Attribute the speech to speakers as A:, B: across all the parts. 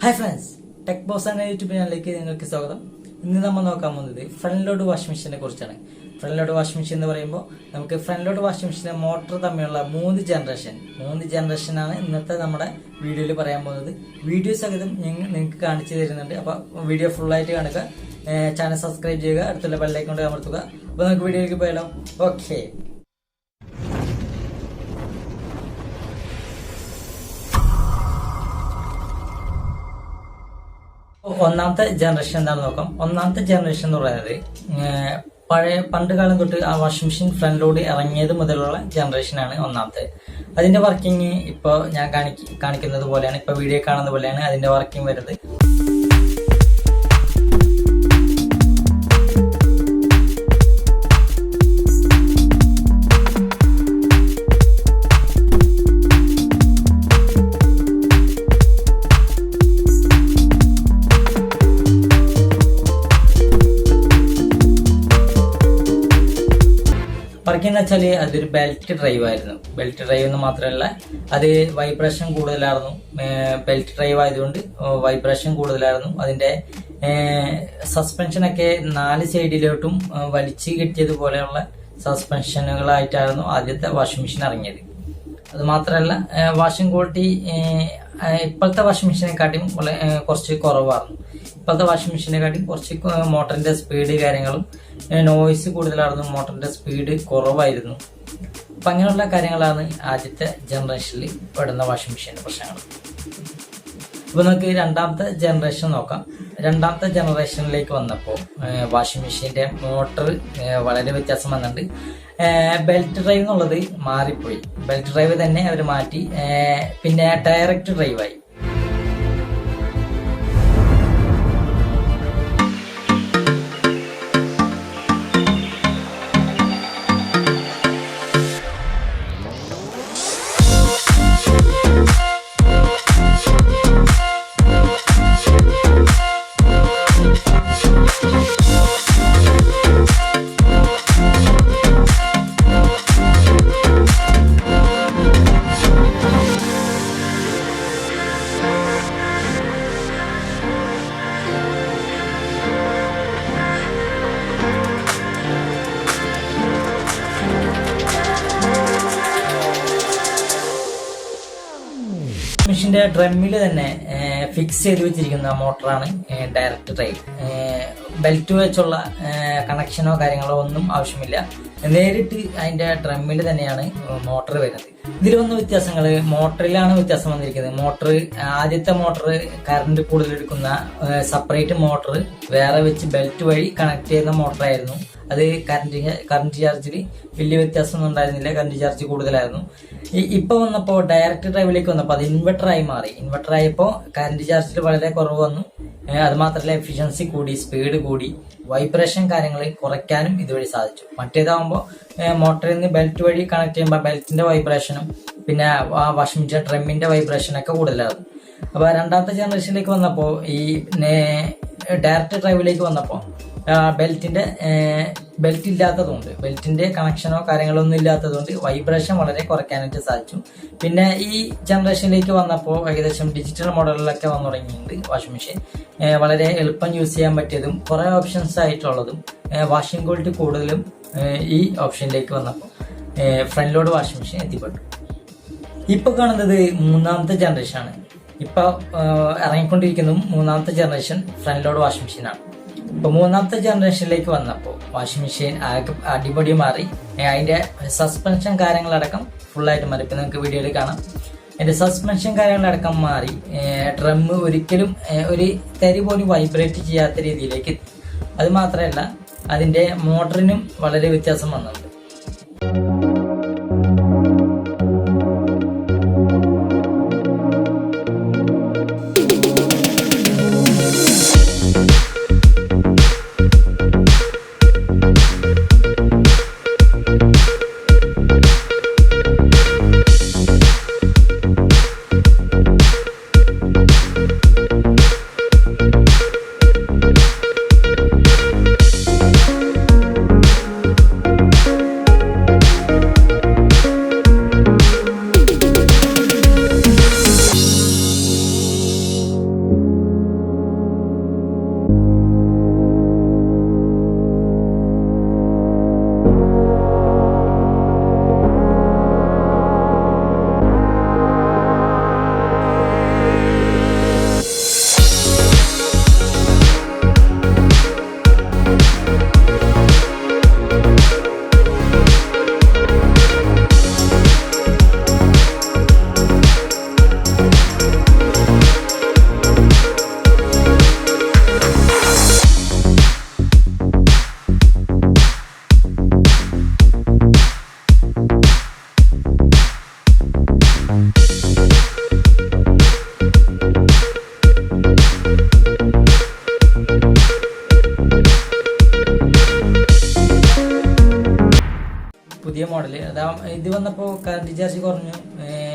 A: Hi friends, tech boss എന്ന YouTube ചാനലിലേക്ക് നിങ്ങൾക്ക് സ്വാഗതം. ഇന്ന് നമ്മൾ നോക്കാൻ പോകുന്നത് ഫ്രണ്ട് ലോഡ് വാഷിംഗ് മെഷീനെ കുറിച്ചാണ്. ഫ്രണ്ട് ലോഡ് വാഷിംഗ് മെഷീൻ എന്ന് പറയുമ്പോൾ നമുക്ക് ഫ്രണ്ട് ലോഡ് വാഷിംഗ് മെഷീൻ്റെ മോട്ടർ തമ്മിലുള്ള മൂന്ന് ജനറേഷനാണ് ഇന്നത്തെ നമ്മുടെ വീഡിയോയിൽ പറയാൻ പോകുന്നത്. വീഡിയോ സഹിതം നിങ്ങൾക്ക് കാണിച്ചു തരുന്നുണ്ട്. അപ്പോൾ വീഡിയോ ഫുള്ളായിട്ട് കാണുക, ചാനൽ സബ്സ്ക്രൈബ് ചെയ്യുക, അടുത്തുള്ള ബെല്ലൈക്കൺ കൊണ്ട് അമർത്തുക. അപ്പോൾ നമുക്ക് വീഡിയോയിലേക്ക് പോയാലോ. ഓക്കെ, ഒന്നാമത്തെ ജനറേഷൻ എന്താണെന്ന് നോക്കാം. ഒന്നാമത്തെ ജനറേഷൻ എന്ന് പറയുന്നത് പണ്ട് കാലം തൊട്ട് ആ വാഷിംഗ് മെഷീൻ ഫ്രണ്ട് ലോഡ് ഇറങ്ങിയത് മുതലുള്ള ജനറേഷനാണ് ഒന്നാമത്തെ. അതിന്റെ വർക്കിംഗ് ഇപ്പോൾ ഞാൻ കാണിക്കുന്നത് പോലെയാണ്, ഇപ്പൊ വീഡിയോ കാണുന്ന പോലെയാണ് അതിന്റെ വർക്കിംഗ് വരുന്നത്. വർക്കിംഗ് എന്ന് വെച്ചാൽ അതൊരു ബെൽറ്റ് ഡ്രൈവ് ആയിരുന്നു. ബെൽറ്റ് ഡ്രൈവ് എന്ന് മാത്രമല്ല, അത് വൈബ്രേഷൻ കൂടുതലായിരുന്നു. ബെൽറ്റ് ഡ്രൈവ് ആയതുകൊണ്ട് വൈബ്രേഷൻ കൂടുതലായിരുന്നു. അതിന്റെ സസ്പെൻഷനൊക്കെ 4 സൈഡിലോട്ടും വലിച്ചു കെട്ടിയതുപോലെയുള്ള സസ്പെൻഷനുകളായിട്ടായിരുന്നു ആദ്യത്തെ വാഷിംഗ് മെഷീൻ ഇറങ്ങിയത്. അത് മാത്രമല്ല, വാഷിംഗ് ക്വാളിറ്റി ഇപ്പോഴത്തെ വാഷിംഗ് മെഷീനെക്കാട്ടിയും കുറച്ച് കുറവായിരുന്നു. ഇപ്പോഴത്തെ വാഷിംഗ് മെഷീനെക്കാട്ടിയും കുറച്ച് മോട്ടറിന്റെ സ്പീഡ് കാര്യങ്ങളും നോയ്സ് കൂടുതലായിരുന്നു, മോട്ടറിന്റെ സ്പീഡ് കുറവായിരുന്നു. അപ്പൊ അങ്ങനെയുള്ള കാര്യങ്ങളാണ് ആദ്യത്തെ ജനറേഷനിൽ പെടുന്ന വാഷിംഗ് മെഷീന്റെ പ്രശ്നങ്ങൾ. അപ്പൊ നമുക്ക് രണ്ടാമത്തെ ജനറേഷൻ നോക്കാം. രണ്ടാമത്തെ ജനറേഷനിലേക്ക് വന്നപ്പോൾ വാഷിംഗ് മെഷീന്റെ മോട്ടർ വളരെ വ്യത്യാസം വന്നിട്ടുണ്ട്. ബെൽറ്റ് ഡ്രൈവ് എന്നുള്ളത് മാറിപ്പോയി. ബെൽറ്റ് ഡ്രൈവ് തന്നെ അവർ മാറ്റി, പിന്നെ ഡയറക്റ്റ് ഡ്രൈവായി. മെഷീന്റെ ഡ്രമ്മിൽ തന്നെ ഫിക്സ് ചെയ്ത് വെച്ചിരിക്കുന്ന മോട്ടറാണ് ഡയറക്റ്റ് ഡ്രൈവ്. ബെൽറ്റ് വെച്ചുള്ള കണക്ഷനോ കാര്യങ്ങളോ ഒന്നും ആവശ്യമില്ല. നേരിട്ട് അതിന്റെ ഡ്രമ്മിൽ തന്നെയാണ് മോട്ടർ വരുന്നത്. ഇതിൽ വന്ന വ്യത്യാസങ്ങൾ മോട്ടറിലാണ് വ്യത്യാസം വന്നിരിക്കുന്നത്. ആദ്യത്തെ മോട്ടർ കറണ്ട് കൂടുതൽ എടുക്കുന്ന സെപ്പറേറ്റ് മോട്ടർ വേറെ വെച്ച് ബെൽറ്റ് വഴി കണക്ട് ചെയ്യുന്ന മോട്ടറായിരുന്നു. അത് കറണ്ട് ചാർജിൽ വലിയ വ്യത്യാസമൊന്നും ഉണ്ടായിരുന്നില്ല, കറണ്ട് ചാർജ് കൂടുതലായിരുന്നു. ഇപ്പൊ വന്നപ്പോൾ ഡയറക്റ്റ് ഡ്രൈവിലേക്ക് വന്നപ്പോൾ അത് ഇൻവെർട്ടറായി മാറി. ഇൻവെർട്ടർ ആയപ്പോൾ കറണ്ട് ചാർജിൽ വളരെ കുറവ് വന്നു. അത് മാത്രമല്ല, എഫിഷ്യൻസി കൂടി, സ്പീഡ് കൂടി, വൈബ്രേഷൻ കാര്യങ്ങൾ കുറയ്ക്കാനും ഇതുവഴി സാധിച്ചു. മറ്റേതാകുമ്പോൾ മോട്ടറിൽ നിന്ന് ബെൽറ്റ് വഴി കണക്ട് ചെയ്യുമ്പോൾ ബെൽറ്റിന്റെ വൈബ്രേഷനും പിന്നെ ആ വാഷിംഗ് മെഷീൻ ഡ്രമ്മിന്റെ വൈബ്രേഷനൊക്കെ കൂടുതലായിരുന്നു. അപ്പൊ രണ്ടാമത്തെ ജനറേഷനിലേക്ക് വന്നപ്പോൾ ഈ ഡയറക്റ്റ് ഡ്രൈവിലേക്ക് വന്നപ്പോൾ ബെൽറ്റ് ഇല്ലാത്തതുകൊണ്ട്, ബെൽറ്റിന്റെ കണക്ഷനോ കാര്യങ്ങളോ ഒന്നും ഇല്ലാത്തതുകൊണ്ട് വൈബ്രേഷൻ വളരെ കുറയ്ക്കാനായിട്ട് സാധിച്ചു. പിന്നെ ഈ ജനറേഷനിലേക്ക് വന്നപ്പോൾ ഏകദേശം ഡിജിറ്റൽ മോഡലിലൊക്കെ വന്നു തുടങ്ങിയിട്ടുണ്ട് വാഷിംഗ് മെഷീൻ. വളരെ എളുപ്പം യൂസ് ചെയ്യാൻ പറ്റിയതും കുറെ ഓപ്ഷൻസ് ആയിട്ടുള്ളതും വാഷിംഗ് ക്വാളിറ്റി കൂടുതലും ഈ ഓപ്ഷനിലേക്ക് വന്നപ്പോൾ ഫ്രണ്ട് ലോഡ് വാഷിംഗ് മെഷീൻ എത്തിപ്പെട്ടു. ഇപ്പൊ കാണുന്നത് മൂന്നാമത്തെ ജനറേഷൻ ആണ്. ഇപ്പൊ ഇറങ്ങിക്കൊണ്ടിരിക്കുന്നതും മൂന്നാമത്തെ ജനറേഷൻ ഫ്രണ്ട് ലോഡ് വാഷിംഗ് മെഷീനാണ്. ഇപ്പൊ മൂന്നാമത്തെ ജനറേഷനിലേക്ക് വന്നപ്പോൾ വാഷിംഗ് മെഷീൻ അടിപൊളി മാറി. അതിന്റെ സസ്പെൻഷൻ കാര്യങ്ങളടക്കം ഫുള്ളായിട്ട് മാറി. ഇപ്പൊ നിങ്ങൾക്ക് വീഡിയോയിൽ കാണാം. അതിന്റെ സസ്പെൻഷൻ കാര്യങ്ങളടക്കം മാറി. ഡ്രം ഒരിക്കലും ഒരു തരി പോലും വൈബ്രേറ്റ് ചെയ്യാത്ത രീതിയിലേക്ക് എത്തി. അത് മാത്രമല്ല, അതിന്റെ മോട്ടറിനും വളരെ വ്യത്യാസം വന്നിട്ടുണ്ട്. മോഡൽ. അതാ ഇത് വന്നപ്പോൾ കറണ്ട് ചാർജ് കുറഞ്ഞു,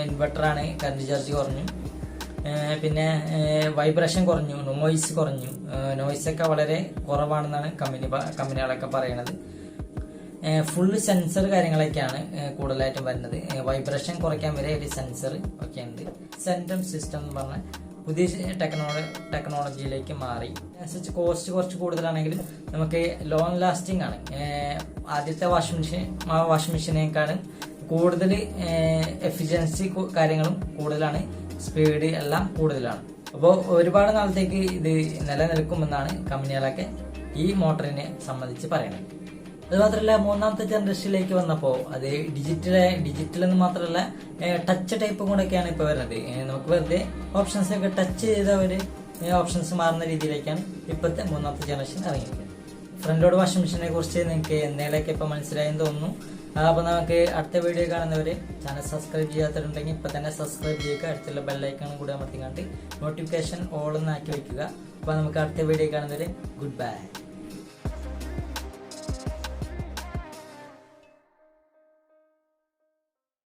A: ഇൻവെർട്ടറാണ്, കറണ്ട് ചാർജ് കുറഞ്ഞു, പിന്നെ വൈബ്രേഷൻ കുറഞ്ഞു, നോയ്സ് കുറഞ്ഞു. നോയ്സൊക്കെ വളരെ കുറവാണെന്നാണ് കമ്പനികളൊക്കെ പറയണത്. ഫുള്ള് സെൻസർ കാര്യങ്ങളൊക്കെയാണ് കൂടുതലായിട്ടും വരുന്നത്. വൈബ്രേഷൻ കുറയ്ക്കാൻ വരെ ഒരു സെൻസർ ഒക്കെ ഉണ്ട്. സെൻറ്റം സിസ്റ്റം എന്ന് പറഞ്ഞ പുതിയ ടെക്നോളജിയിലേക്ക് മാറി. അതിനനുസരിച്ച് കോസ്റ്റ് കുറച്ച് കൂടുതലാണെങ്കിലും നമുക്ക് ലോങ് ലാസ്റ്റിംഗ് ആണ്. ആദ്യത്തെ വാഷിംഗ് മെഷീനേക്കാളും കൂടുതൽ എഫിഷ്യൻസി കാര്യങ്ങളും കൂടുതലാണ്, സ്പീഡ് എല്ലാം കൂടുതലാണ്. അപ്പോൾ ഒരുപാട് നാളത്തേക്ക് ഇത് നിലനിൽക്കുമെന്നാണ് കമ്പനികളൊക്കെ ഈ മോട്ടറിനെ സംബന്ധിച്ച് പറയുന്നത്. അത് മാത്രമല്ല, മൂന്നാമത്തെ ജനറേഷനിലേക്ക് വന്നപ്പോൾ അത് ഡിജിറ്റൽ എന്ന് മാത്രമല്ല ടച്ച് ടൈപ്പും കൂടെയൊക്കെയാണ് ഇപ്പോൾ വരുന്നത്. നമുക്ക് വെറുതെ ഓപ്ഷൻസ് ഒക്കെ ടച്ച് ചെയ്തവര് ഓപ്ഷൻസ് മാറുന്ന രീതിയിലേക്കാണ് ഇപ്പോഴത്തെ മൂന്നാമത്തെ ജനറേഷൻ ഇറങ്ങിയത്. ഫ്രണ്ട് ലോഡ് വാഷിംഗ് മെഷീനെ കുറിച്ച് നിങ്ങൾക്ക് എന്തെങ്കിലുമൊക്കെ ഇപ്പൊ മനസ്സിലായെന്ന് തോന്നുന്നു. അപ്പൊ നമുക്ക് അടുത്ത വീഡിയോ കാണുന്നവരെ ചാനൽ സബ്സ്ക്രൈബ് ചെയ്യാത്തിട്ടുണ്ടെങ്കിൽ ഇപ്പൊ തന്നെ സബ്സ്ക്രൈബ് ചെയ്യുക. അടുത്തുള്ള ബെല്ലൈക്കൺ കൂടെ അമർത്തിക്കാണ്ട് നോട്ടിഫിക്കേഷൻ ഓൾ എന്ന് ആക്കി വെക്കുക. അപ്പൊ നമുക്ക് അടുത്ത വീഡിയോ കാണുന്നവരെ ഗുഡ് ബൈ.